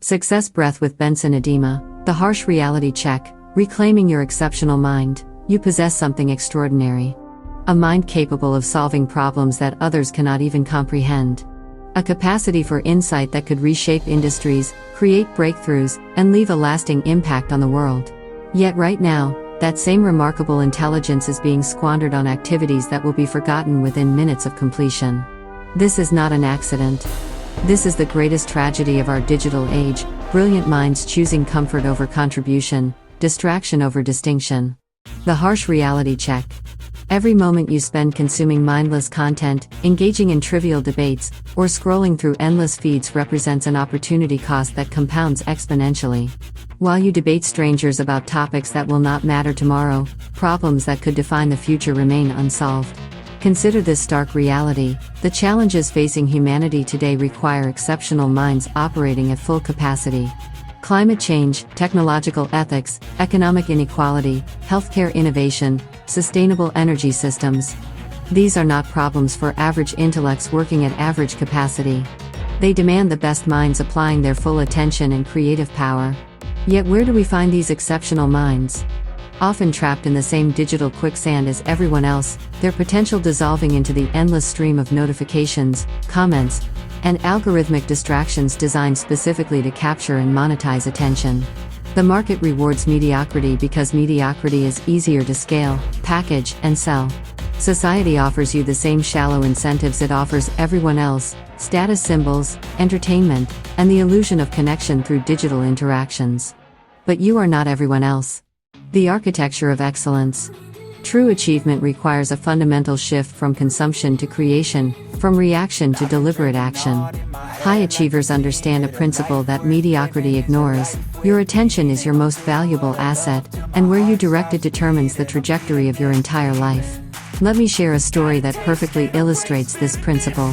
Success Breath with Benson Adima, the harsh reality check, reclaiming your exceptional mind. You possess something extraordinary. A mind capable of solving problems that others cannot even comprehend. A capacity for insight that could reshape industries, create breakthroughs, and leave a lasting impact on the world. Yet right now, that same remarkable intelligence is being squandered on activities that will be forgotten within minutes of completion. This is not an accident. This is the greatest tragedy of our digital age, brilliant minds choosing comfort over contribution, distraction over distinction. The harsh reality check. Every moment you spend consuming mindless content, engaging in trivial debates, or scrolling through endless feeds represents an opportunity cost that compounds exponentially. While you debate strangers about topics that will not matter tomorrow, problems that could define the future remain unsolved. Consider this stark reality: the challenges facing humanity today require exceptional minds operating at full capacity. Climate change, technological ethics, economic inequality, healthcare innovation, sustainable energy systems. These are not problems for average intellects working at average capacity. They demand the best minds applying their full attention and creative power. Yet where do we find these exceptional minds? Often trapped in the same digital quicksand as everyone else, their potential dissolving into the endless stream of notifications, comments, and algorithmic distractions designed specifically to capture and monetize attention. The market rewards mediocrity because mediocrity is easier to scale, package, and sell. Society offers you the same shallow incentives it offers everyone else: status symbols, entertainment, and the illusion of connection through digital interactions. But you are not everyone else. The architecture of excellence. True achievement requires a fundamental shift from consumption to creation, from reaction to deliberate action. High achievers understand a principle that mediocrity ignores: your attention is your most valuable asset, and where you direct it determines the trajectory of your entire life. Let me share a story that perfectly illustrates this principle.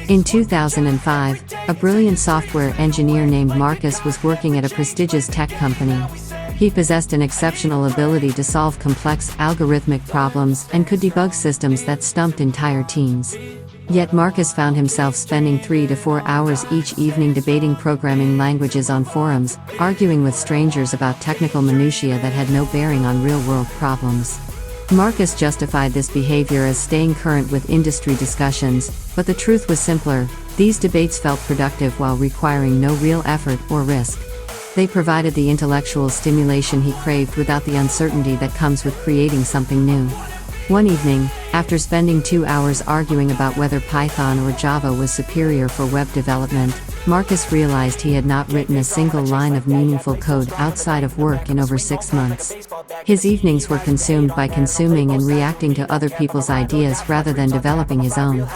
In 2005, a brilliant software engineer named Marcus was working at a prestigious tech company. He possessed an exceptional ability to solve complex algorithmic problems and could debug systems that stumped entire teams. Yet Marcus found himself spending 3 to 4 hours each evening debating programming languages on forums, arguing with strangers about technical minutiae that had no bearing on real-world problems. Marcus justified this behavior as staying current with industry discussions, but the truth was simpler: these debates felt productive while requiring no real effort or risk. They provided the intellectual stimulation he craved without the uncertainty that comes with creating something new. One evening, after spending 2 hours arguing about whether Python or Java was superior for web development, Marcus realized he had not written a single line of meaningful code outside of work in over 6 months. His evenings were consumed by consuming and reacting to other people's ideas rather than developing his own.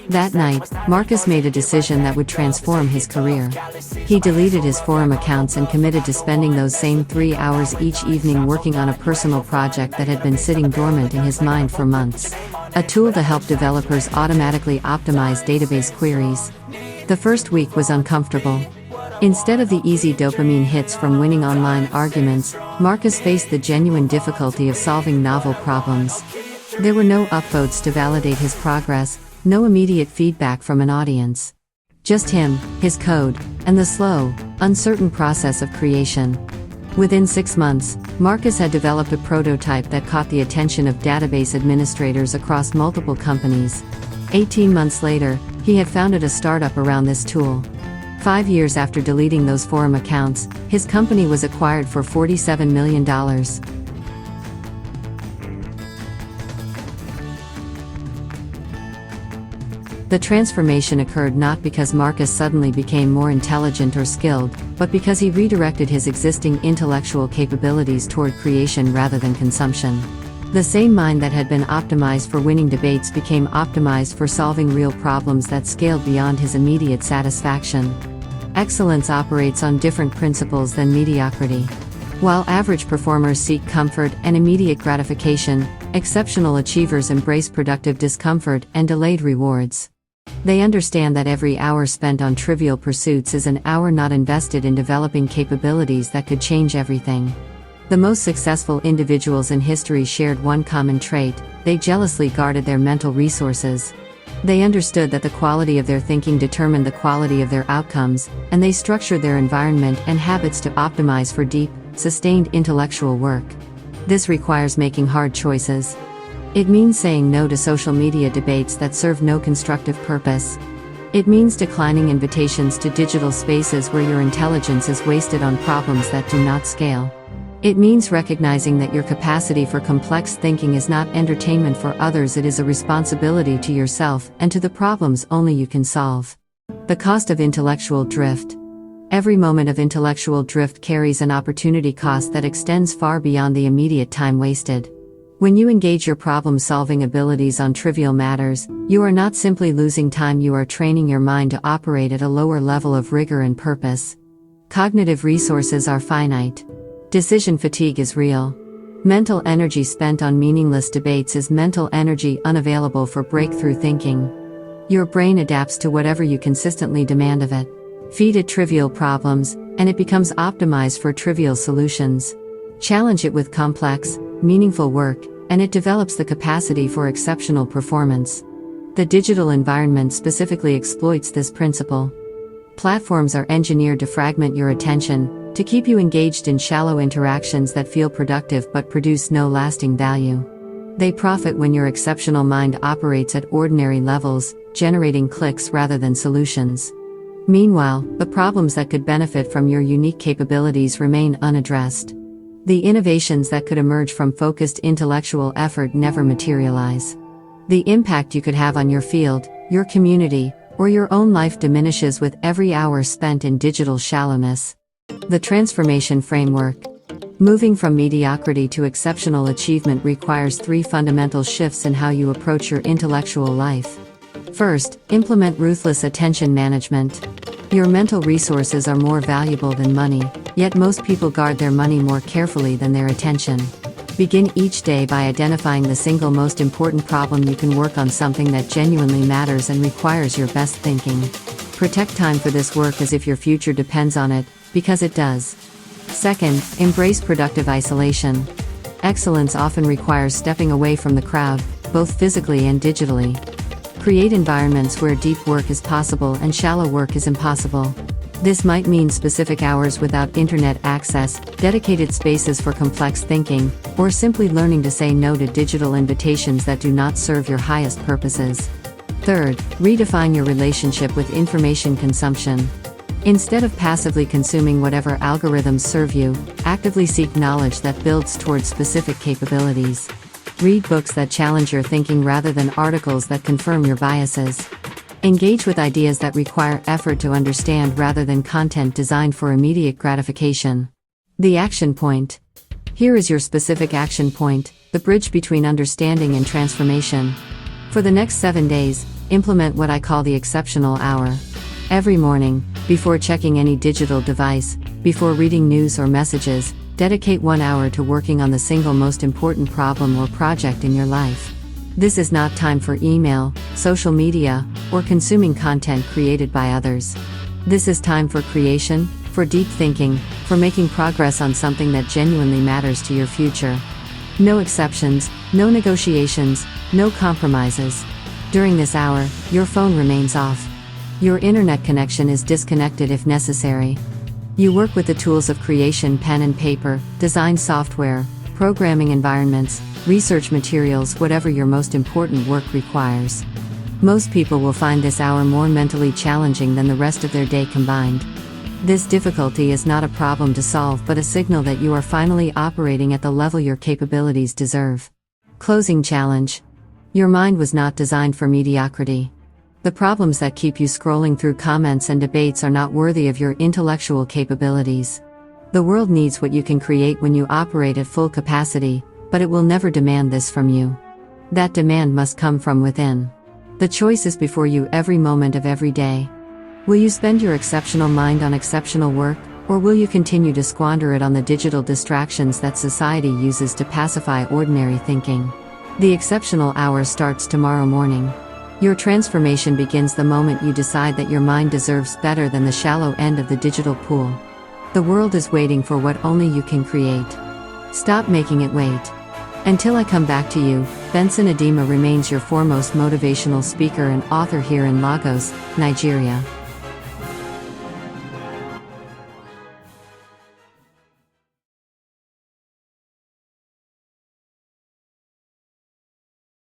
That night, Marcus made a decision that would transform his career. He deleted his forum accounts and committed to spending those same 3 hours each evening working on a personal project that had been sitting dormant in his mind for months. A tool to help developers automatically optimize database queries. The first week was uncomfortable. Instead of the easy dopamine hits from winning online arguments, Marcus faced the genuine difficulty of solving novel problems. There were no upvotes to validate his progress, no immediate feedback from an audience. Just him, his code, and the slow, uncertain process of creation. Within 6 months, Marcus had developed a prototype that caught the attention of database administrators across multiple companies. 18 months later, he had founded a startup around this tool. 5 years after deleting those forum accounts, his company was acquired for $47 million. The transformation occurred not because Marcus suddenly became more intelligent or skilled, but because he redirected his existing intellectual capabilities toward creation rather than consumption. The same mind that had been optimized for winning debates became optimized for solving real problems that scaled beyond his immediate satisfaction. Excellence operates on different principles than mediocrity. While average performers seek comfort and immediate gratification, exceptional achievers embrace productive discomfort and delayed rewards. They understand that every hour spent on trivial pursuits is an hour not invested in developing capabilities that could change everything. The most successful individuals in history shared one common trait: they jealously guarded their mental resources. They understood that the quality of their thinking determined the quality of their outcomes, and they structured their environment and habits to optimize for deep, sustained intellectual work. This requires making hard choices. It means saying no to social media debates that serve no constructive purpose. It means declining invitations to digital spaces where your intelligence is wasted on problems that do not scale. It means recognizing that your capacity for complex thinking is not entertainment for others, it is a responsibility to yourself and to the problems only you can solve. The cost of intellectual drift. Every moment of intellectual drift carries an opportunity cost that extends far beyond the immediate time wasted. When you engage your problem-solving abilities on trivial matters, you are not simply losing time, you are training your mind to operate at a lower level of rigor and purpose. Cognitive resources are finite. Decision fatigue is real. Mental energy spent on meaningless debates is mental energy unavailable for breakthrough thinking. Your brain adapts to whatever you consistently demand of it. Feed it trivial problems, and it becomes optimized for trivial solutions. Challenge it with complex, meaningful work, and it develops the capacity for exceptional performance. The digital environment specifically exploits this principle. Platforms are engineered to fragment your attention, to keep you engaged in shallow interactions that feel productive but produce no lasting value. They profit when your exceptional mind operates at ordinary levels, generating clicks rather than solutions. Meanwhile, the problems that could benefit from your unique capabilities remain unaddressed. The innovations that could emerge from focused intellectual effort never materialize. The impact you could have on your field, your community, or your own life diminishes with every hour spent in digital shallowness. The transformation framework. Moving from mediocrity to exceptional achievement requires 3 fundamental shifts in how you approach your intellectual life. First, implement ruthless attention management. Your mental resources are more valuable than money, yet most people guard their money more carefully than their attention. Begin each day by identifying the single most important problem you can work on, something that genuinely matters and requires your best thinking. Protect time for this work as if your future depends on it, because it does. Second, embrace productive isolation. Excellence often requires stepping away from the crowd, both physically and digitally. Create environments where deep work is possible and shallow work is impossible. This might mean specific hours without internet access, dedicated spaces for complex thinking, or simply learning to say no to digital invitations that do not serve your highest purposes. Third, redefine your relationship with information consumption. Instead of passively consuming whatever algorithms serve you, actively seek knowledge that builds towards specific capabilities. Read books that challenge your thinking rather than articles that confirm your biases. Engage with ideas that require effort to understand rather than content designed for immediate gratification. The action point. Here is your specific action point, the bridge between understanding and transformation. For the next 7 days, implement what I call the exceptional hour. Every morning, before checking any digital device, before reading news or messages, dedicate 1 hour to working on the single most important problem or project in your life. This is not time for email, social media, or consuming content created by others. This is time for creation, for deep thinking, for making progress on something that genuinely matters to your future. No exceptions, no negotiations, no compromises. During this hour, your phone remains off. Your internet connection is disconnected if necessary. You work with the tools of creation, pen and paper, design software, programming environments, research materials, whatever your most important work requires. Most people will find this hour more mentally challenging than the rest of their day combined. This difficulty is not a problem to solve but a signal that you are finally operating at the level your capabilities deserve. Closing challenge. Your mind was not designed for mediocrity. The problems that keep you scrolling through comments and debates are not worthy of your intellectual capabilities. The world needs what you can create when you operate at full capacity, but it will never demand this from you. That demand must come from within. The choice is before you every moment of every day. Will you spend your exceptional mind on exceptional work, or will you continue to squander it on the digital distractions that society uses to pacify ordinary thinking? The exceptional hour starts tomorrow morning. Your transformation begins the moment you decide that your mind deserves better than the shallow end of the digital pool. The world is waiting for what only you can create. Stop making it wait. Until I come back to you, Benson Adima remains your foremost motivational speaker and author here in Lagos, Nigeria.